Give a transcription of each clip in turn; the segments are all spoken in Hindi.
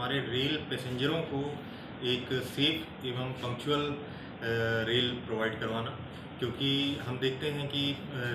हमारे रेल पैसेंजरों को एक सेफ एवं पंक्चुअल रेल प्रोवाइड करवाना, क्योंकि हम देखते हैं कि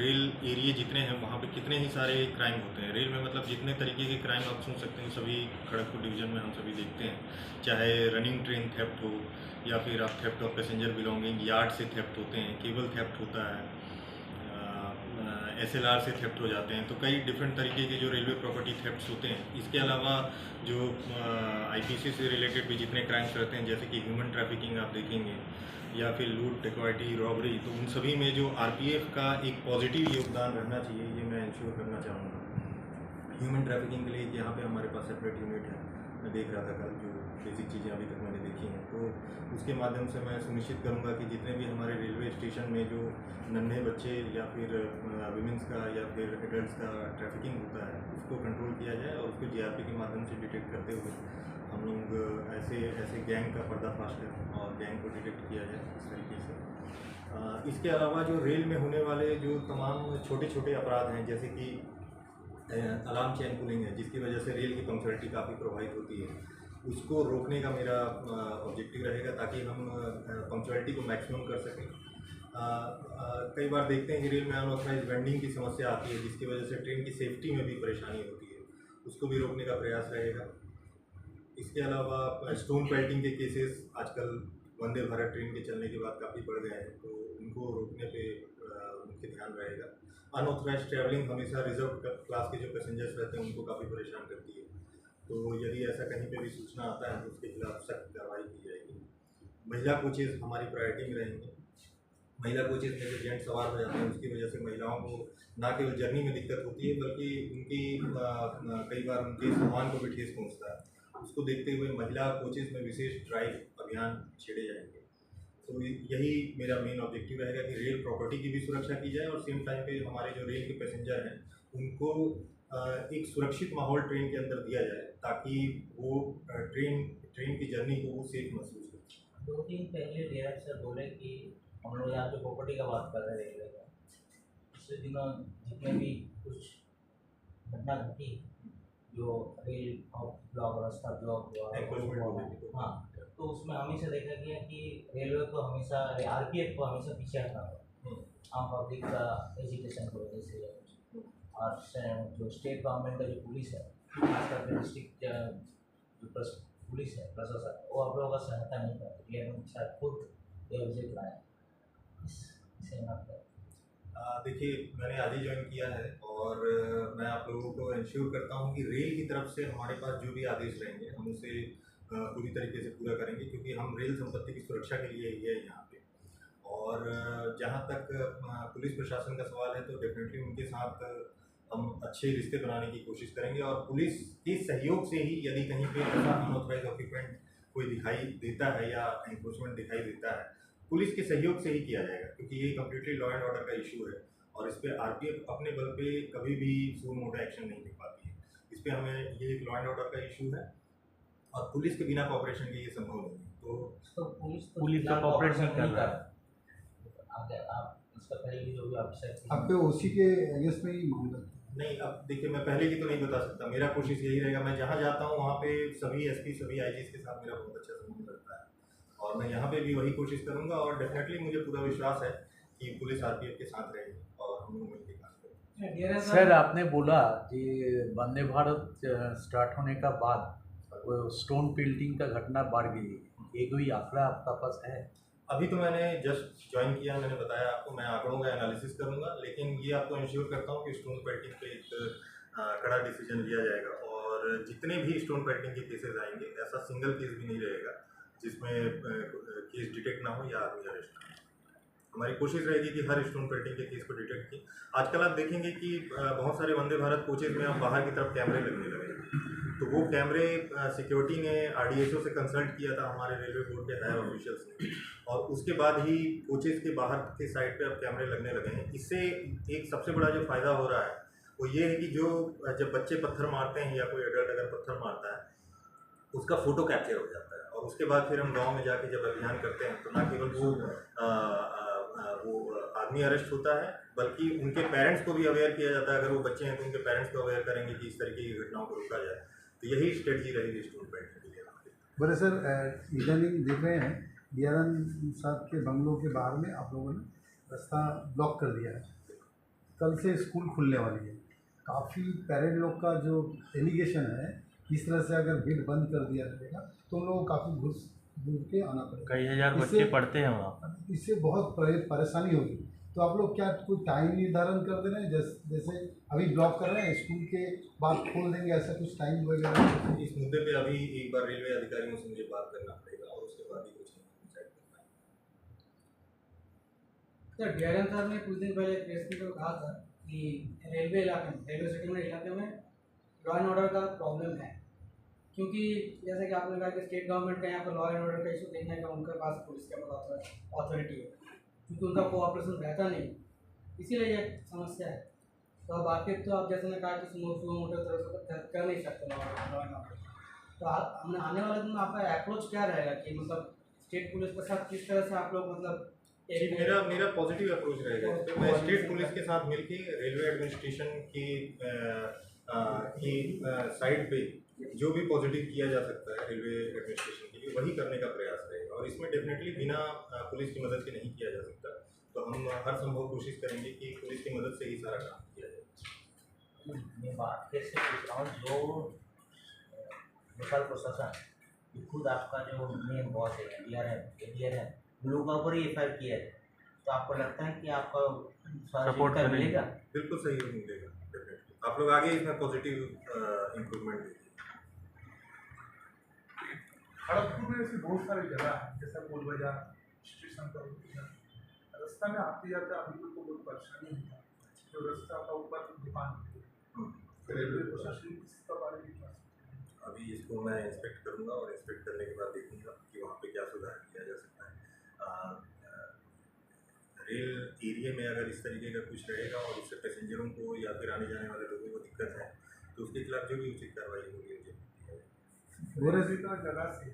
रेल एरिए जितने हैं वहाँ पे कितने ही सारे क्राइम होते हैं। रेल में मतलब जितने तरीके के क्राइम आप सुन सकते हैं सभी खड़गपुर डिवीज़न में हम सभी देखते हैं, चाहे रनिंग ट्रेन थेफ्ट हो या फिर आप theft of passenger belonging, yard से थेफ्ट होते हैं, केबल थेफ्ट होता है, SLR से थेफ्ट हो जाते हैं। तो कई डिफरेंट तरीके के जो रेलवे प्रॉपर्टी थेफ्ट्स होते हैं। इसके अलावा जो IPC से रिलेटेड भी जितने क्राइम्स रहते हैं, जैसे कि ह्यूमन ट्रैफिकिंग आप देखेंगे या फिर लूट, डिकॉइटी, रॉबरी, तो उन सभी में जो RPF का एक पॉजिटिव योगदान रहना चाहिए, ये मैं इंश्योर करना चाहूँगा। ह्यूमन ट्रैफिकिंग के लिए यहाँ पे हमारे पास सेपरेट यूनिट है, मैं देख रहा था कल, जो बेसिक चीज़ें अभी तक मैंने देखी हैं, तो उसके माध्यम से मैं सुनिश्चित करूँगा कि जितने भी हमारे रेलवे स्टेशन में जो नन्हे बच्चे या फिर विमेंस का या फिर एडल्ट्स का ट्रैफिकिंग होता है उसको कंट्रोल किया जाए और उसको GRP के माध्यम से डिटेक्ट करते हुए हम लोग ऐसे गैंग का पर्दाफाश करें और गैंग को डिटेक्ट किया जाए इस तरीके से। इसके अलावा जो रेल में होने वाले जो तमाम छोटे छोटे अपराध हैं, जैसे कि अलार्म चेन पुलिंग है, जिसकी वजह से रेल की पंक्चुअलिटी काफ़ी प्रभावित होती है, उसको रोकने का मेरा ऑब्जेक्टिव रहेगा ताकि हम पंक्चुअलिटी को मैक्सिमम कर सकें। कई बार देखते हैं कि रेल में अनऑथराइज वेंडिंग की समस्या आती है, जिसकी वजह से ट्रेन की सेफ्टी में भी परेशानी होती है, उसको भी रोकने का प्रयास रहेगा। इसके अलावा स्टोन पेल्टिंग के केसेस आजकल वंदे भारत ट्रेन के चलने के बाद काफ़ी बढ़ गए हैं, तो उनको रोकने पे मुख्य ध्यान रहेगा। अनऑथराइज ट्रैवलिंग हमेशा रिजर्व क्लास के जो पैसेंजर्स रहते हैं उनको काफ़ी परेशान करती है, तो यदि ऐसा कहीं पे भी सूचना आता है तो उसके खिलाफ सख्त कार्रवाई की जाएगी। महिला कोचेज़ हमारी प्रायोरिटी में रहेंगे। महिला कोचेज़ में जो जेंट्स सवार हो जाते हैं उसकी वजह से महिलाओं को ना केवल जर्नी में दिक्कत होती है, बल्कि उनकी कई बार उनके सामान को भी ठेस पहुँचता है। उसको देखते हुए महिला कोचेज़ में विशेष ड्राइव अभियान छेड़े जाएंगे। तो यही मेरा मेन ऑब्जेक्टिव रहेगा कि रेल प्रॉपर्टी की भी सुरक्षा की जाए और सेम टाइम पे हमारे जो रेल के पैसेंजर हैं उनको एक सुरक्षित माहौल ट्रेन के अंदर दिया जाए, ताकि वो ट्रेन की जर्नी को वो सेफ महसूस करें। 2 दिन पहले डीआर सर बोले कि हम लोग यहाँ पे प्रॉपर्टी का बात कर रहे हैं, पिछले दिनों जितने भी कुछ घटना घटी, जो रेल ब्लॉक, रास्ता ब्लॉक हुआ, हाँ, तो उसमें हमेशा देखा गया कि रेलवे को हमेशा, RPF को हमेशा पीछे हटना पड़ा आम पब्लिक का एजुकेशन की वजह से, और जो स्टेट गवर्नमेंट का जो पुलिस है, खासकर डिस्ट्रिक्ट जो पुलिस है, प्रशासन, वो आप लोगों का सहायता नहीं करती है, शायद खुद ये विजिट लाए इसे देखिए, मैंने आज ही ज्वाइन किया है और मैं आप लोगों को इंश्योर करता हूं कि रेल की तरफ से हमारे पास जो भी आदेश रहेंगे हम उसे पूरी तरीके से पूरा करेंगे, क्योंकि हम रेल संपत्ति की सुरक्षा के लिए ही है यहाँ पे। और जहाँ तक पुलिस प्रशासन का सवाल है, तो डेफिनेटली उनके साथ हम अच्छे रिश्ते बनाने की कोशिश करेंगे और पुलिस के सहयोग से ही यदि कहीं पे ऐसा अनऑथराइज ऑक्यूपेंट कोई दिखाई देता है या एनक्रोचमेंट दिखाई देता है, पुलिस के सहयोग से ही किया जाएगा, क्योंकि ये कम्प्लीटली लॉ एंड ऑर्डर का इशू है और इस पर RPF अपने बल पे कभी भी सो मोटा एक्शन नहीं ले पाती है। इस पर हमें ये एक लॉ एंड ऑर्डर का इशू है और पुलिस के बिना कॉपरेशन के ये संभव नहीं है। तो पुलिस का कॉपरेशन कर रहा है। आप इसका पहले जो भी ऑफिसर आपके OC के अगेंस्ट में ही मामला नहीं, अब देखिए, मैं पहले की तो नहीं बता सकता। मेरा कोशिश यही रहेगा, मैं जहाँ जाता हूँ वहाँ पे सभी SP, सभी IGs के साथ मेरा बहुत अच्छा संबंध रहता है और मैं यहाँ पे भी वही कोशिश करूँगा और डेफिनेटली मुझे पूरा विश्वास है कि पुलिस RPF के साथ रहेगी और हम लोग मिलकर काम करेंगे। सर, आपने बोला कि वंदे भारत स्टार्ट होने का बाद वो स्टोन पेल्टिंग का घटना बढ़ गई, ये कोई आंकड़ा आपका पास है? अभी तो मैंने जस्ट ज्वाइन किया, मैंने बताया आपको, मैं आंकड़ों का एनालिसिस करूंगा, लेकिन ये आपको इंश्योर करता हूँ कि स्टोन पेल्टिंग पे एक कड़ा डिसीजन लिया जाएगा और जितने भी स्टोन पेल्टिंग के केसेस आएंगे, ऐसा सिंगल केस भी नहीं रहेगा जिसमें केस डिटेक्ट ना हो या आदमी अरेस्ट ना हो। हमारी कोशिश रहेगी कि हर स्टोन पेल्टिंग के केस को डिटेक्ट की। आजकल आप देखेंगे कि बहुत सारे वंदे भारत कोचेज़ में अब बाहर की तरफ कैमरे लगने लगे हैं, तो वो कैमरे सिक्योरिटी ने RDSO से कंसल्ट किया था, हमारे रेलवे बोर्ड के हायर ऑफिशियल्स ने, और उसके बाद ही कोचेज़ के बाहर के साइड पे अब कैमरे लगने लगे हैं। इससे एक सबसे बड़ा जो फ़ायदा हो रहा है वो ये है कि जब बच्चे पत्थर मारते हैं या कोई एडल्ट अगर पत्थर मारता है, उसका फ़ोटो कैप्चर हो जाता है और उसके बाद फिर हम गाँव में जाके जब अभियान करते हैं तो ना केवल वो आदमी अरेस्ट होता है, बल्कि उनके पेरेंट्स को भी अवेयर किया जाता है। अगर वो बच्चे हैं तो उनके पेरेंट्स को अवेयर करेंगे कि इस तरीके की घटनाओं को रोका जाए। तो यही स्ट्रेटजी रहेगी स्टोन पेल्टिंग के लिए। बोले सर, इदानीं देख रहे हैं DRN साहब के बंगलों के बाहर में आप लोगों ने रास्ता ब्लॉक कर दिया है। कल से स्कूल खुलने वाली है। काफ़ी पेरेंट लोग का जो एलिगेशन है, इस तरह से अगर गेट बंद कर दिया जाएगा तो उन लोगों को काफ़ी घुस दूर के आना पड़ेगा। कई हजार बच्चे पढ़ते हैं वहाँ पर। इससे बहुत परेशानी होगी। तो आप लोग क्या कोई टाइम निर्धारण कर दे रहे हैं, जैसे अभी ब्लॉक कर रहे हैं, स्कूल के बाद खोल देंगे, ऐसा कुछ टाइम वगैरह? इस मुद्दे पे अभी एक बार रेलवे अधिकारियों से मुझे बात करना पड़ेगा और उसके बाद ही कुछ डिसाइड करना है। सर, DRN साहब ने कुछ दिन पहले प्रेस मीट में कहा था कि रेलवे सेटिलमेंट इलाके में लॉ एंड ऑर्डर का प्रॉब्लम है, क्योंकि जैसे कि आपने कहा कि स्टेट गवर्नमेंट का यहाँ पर लॉ एंड ऑर्डर का इशू देखने का उनके पास पुलिस के पास अथॉरिटी है, क्योंकि उनका कोऑपरेशन रहता नहीं, इसीलिए ये समस्या है। तो अब आखिर तो आप जैसे ने कहा कि सुबह मोटर तरह से कर नहीं सकते लॉ एंड ऑर्डर, तो हमने आने वाले दिन में आपका अप्रोच क्या रहेगा कि मतलब स्टेट पुलिस के साथ किस तरह से आप लोग मतलब मेरा पॉजिटिव अप्रोच रहेगा। तो मैं स्टेट पुलिस के साथ मिलके रेलवे एडमिनिस्ट्रेशन की साइड पे जो भी पॉजिटिव किया जा सकता है रेलवे एडमिनिस्ट्रेशन के लिए वही करने का प्रयास रहेगा, और इसमें डेफिनेटली बिना पुलिस की मदद के नहीं किया जा सकता। तो हम हर संभव कोशिश करेंगे कि पुलिस की मदद से ही सारा काम किया जाए। मैं बात कैसे पूछ रहा हूँ, जो लोकल प्रशासन ये खुद आपका जो मेन बॉस है DRN लोगों के ऊपर ही FIR किया है, तो आपको लगता है कि आपका सपोर्ट मिलेगा? बिल्कुल सहयोग मिलेगा डेफिनेटली। आप लोग आगे इसमें पॉजिटिव इम्प्रूवमेंट देखिए। खड़गपुर में ऐसी बहुत सारी जगह है, जैसा गोल बाजार स्टेशन का रास्ता में आते जाते अभी को बहुत परेशानी होता है। जो रास्ता का ऊपर दुकान रेलवे प्रशासन इसका बारे में क्या? अभी इसको मैं इंस्पेक्ट करूंगा और इंस्पेक्ट करने के बाद देखूंगा कि वहाँ पे क्या सुधार किया जा सकता है। रेल एरिया में अगर इस तरीके का कुछ रहेगा और इससे पैसेंजरों को या फिर आने जाने वाले लोगों को दिक्कत है तो उसके खिलाफ जो भी उचित कार्रवाई होगी मुझे रेलवे का जगह से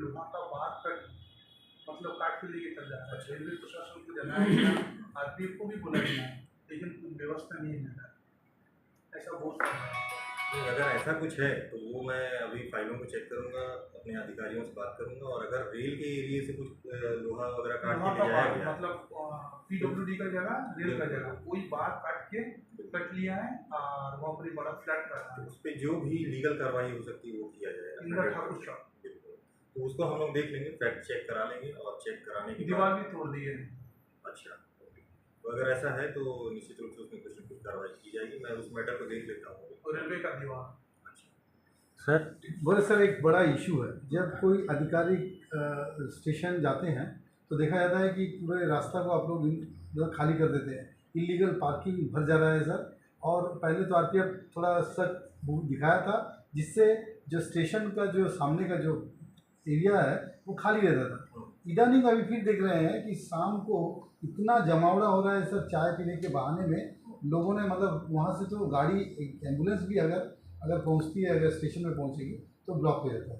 लोहा का बार कट मतलब काट के लेके चल जाता है। रेलवे प्रशासन को जाना है, RPF को भी बुला गया है, लेकिन व्यवस्था नहीं मिल रहा है। ऐसा बहुत सारा है। अगर ऐसा कुछ है तो वो मैं अभी फाइलों को चेक करूंगा, अपने अधिकारियों से बात करूंगा, और अगर रेल के एरिया से कुछ लोहा वगैरह काट के ले जाया गया मतलब PWD का जगह रेल का जगह कोई बार काट के कट लिया है और वहाँ पर बड़ा फ्लैट कर रहा है, उस पर जो भी लीगल कार्रवाई हो सकती है वो किया जाएगा। ठाकुर शॉप तो उसको हम लोग देख लेंगे, फैक्ट चेक करा लेंगे, और चेक कराने के दीवार भी तोड़ दी है। अच्छा, तो अगर ऐसा है तो निश्चित रूप से उसमें कुछ न कुछ कार्रवाई की जाएगी। मैं उस मैटर को देख लेता हूँ। और रेलवे का दीवार सर बोले सर, एक बड़ा इशू है, जब कोई अधिकारी स्टेशन जाते हैं तो देखा जाता है कि पूरे रास्ता को आप लोग खाली कर देते हैं, इलीगल पार्किंग भर जा रहा है सर। और पहले तो RPF थोड़ा सख्त दिखाया था, जिससे जो स्टेशन का जो सामने का जो एरिया है वो खाली रहता था। इदानीं अभी फिर देख रहे हैं कि शाम को इतना जमावड़ा हो रहा है सर, चाय पीने के बहाने में लोगों ने मतलब वहाँ से तो गाड़ी एम्बुलेंस भी अगर पहुँचती है, अगर स्टेशन में पहुँचेगी तो ब्लॉक हो जाता है।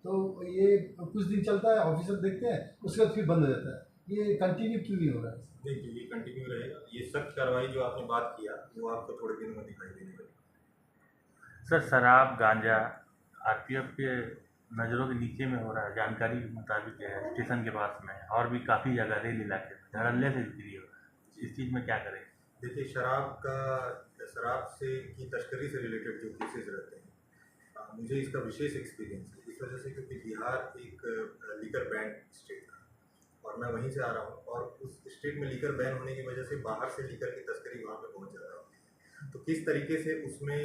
तो ये कुछ दिन चलता है, ऑफिसर देखते हैं, उसके बाद फिर बंद हो जाता है। ये कंटिन्यू क्यों नहीं हो रहा है? देखिए, ये कंटिन्यू रहेगा। ये सख्त कार्रवाई जो आपने बात किया वो आपको थोड़े दिनों में दिखाई देने लगेगी। सर, शराब गांजा RPF के नज़रों के नीचे में हो रहा है, जानकारी के मुताबिक है स्टेशन के पास में और भी काफ़ी जगह रेल इलाके में धड़ल्ले से बिक्री हो रहा है। इस चीज़ में क्या करें? देखिए, शराब से की तस्करी से रिलेटेड जो केसेस रहते हैं, मुझे इसका विशेष एक्सपीरियंस है, इस वजह से क्योंकि बिहार एक लीकर बैन स्टेट था और मैं वहीं से आ रहा हूँ, और उस स्टेट में लीकर बैन होने की वजह से बाहर से लीकर की तस्करी वहाँ पे बहुत ज़्यादा होती है। तो किस तरीके से उसमें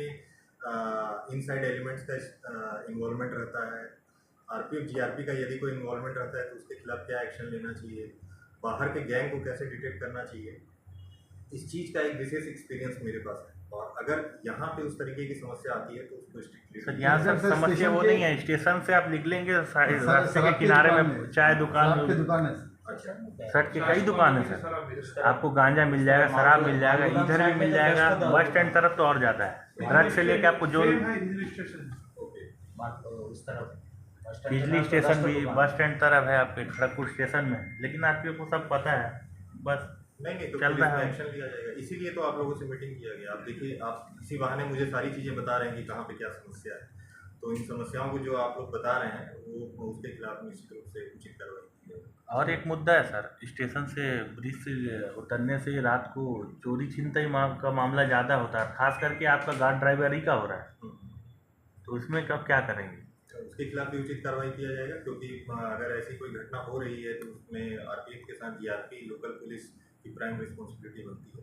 इनसाइड एलिमेंट्स का इन्वॉल्वमेंट रहता है, RPF GRP का यदि कोई इन्वॉल्वमेंट रहता है तो उसके खिलाफ क्या एक्शन लेना चाहिए, बाहर के गैंग को कैसे डिटेक्ट करना चाहिए, इस चीज़ का एक विशेष एक्सपीरियंस मेरे पास है। और अगर यहाँ पे उस तरीके की समस्या आती है तो उसको स्ट्रिक्टली सर, यहाँ सर समस्या वो नहीं है, स्टेशन से आप निकलेंगे रास्ते के किनारे में चाय दुकान है। अच्छा, सर के कई दुकान है सर, आपको गांजा मिल जाएगा, शराब मिल जाएगा, इधर भी मिल जाएगा। बस स्टैंड तरफ तो और ज़्यादा है, ट्रक से लेके आपको जो बिजली स्टेशन भी बस स्टैंड तरफ है आपके खड़गपुर स्टेशन में, लेकिन RPF को सब पता है, बस नहीं तो चल रहा है, एक्शन लिया जाएगा। इसीलिए तो आप लोगों से मीटिंग किया गया। आप देखिए, आप इसी बहाने मुझे सारी चीज़ें बता रहे हैं कि कहाँ पे क्या समस्या है, तो इन समस्याओं को जो आप लोग बता रहे हैं वो उसके खिलाफ निश्चित रूप से उचित कार्रवाई की जाएगी। और एक मुद्दा है सर, स्टेशन से ब्रिज से उतरने से रात को चोरी छिनतई का मामला ज़्यादा होता है, खास करके आपका गार्ड ड्राइवर ही का हो रहा है, तो उसमें कब क्या करेंगे? तो उसके खिलाफ भी उचित कार्रवाई किया जाएगा, क्योंकि अगर ऐसी कोई घटना हो रही है तो उसमें आरपीएफ के साथ जीआरपी लोकल पुलिस की प्राइम रिस्पॉन्सिबिलिटी बनती है।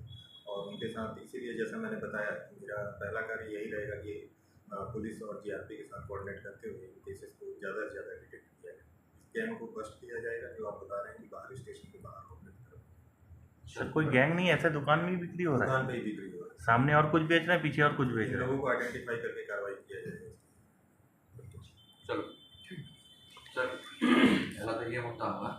और उनके साथ इसीलिए जैसा मैंने बताया मेरा पहला कार्य यही रहेगा कि पुलिस और जीआरपी के साथ कोऑर्डिनेट करते हुए केसेस को ज़्यादा से ज़्यादा डिटेक्ट किया जाए, गैंग को बस्ट किया जाएगा जो आप बता रहे हैं कि बाहर स्टेशन के बाहर सर कोई गैंग नहीं, ऐसे दुकान में ही बिक्री हो रहा दुकान पे ही बिक्री हो रहा है, सामने और कुछ बेच रहे हैं, पीछे और कुछ बेच इन रहे हैं। लोगों को आइडेंटिफाई करके कार्रवाई किया जाएगा। चलो सर याला तर ये मुद्दा हवा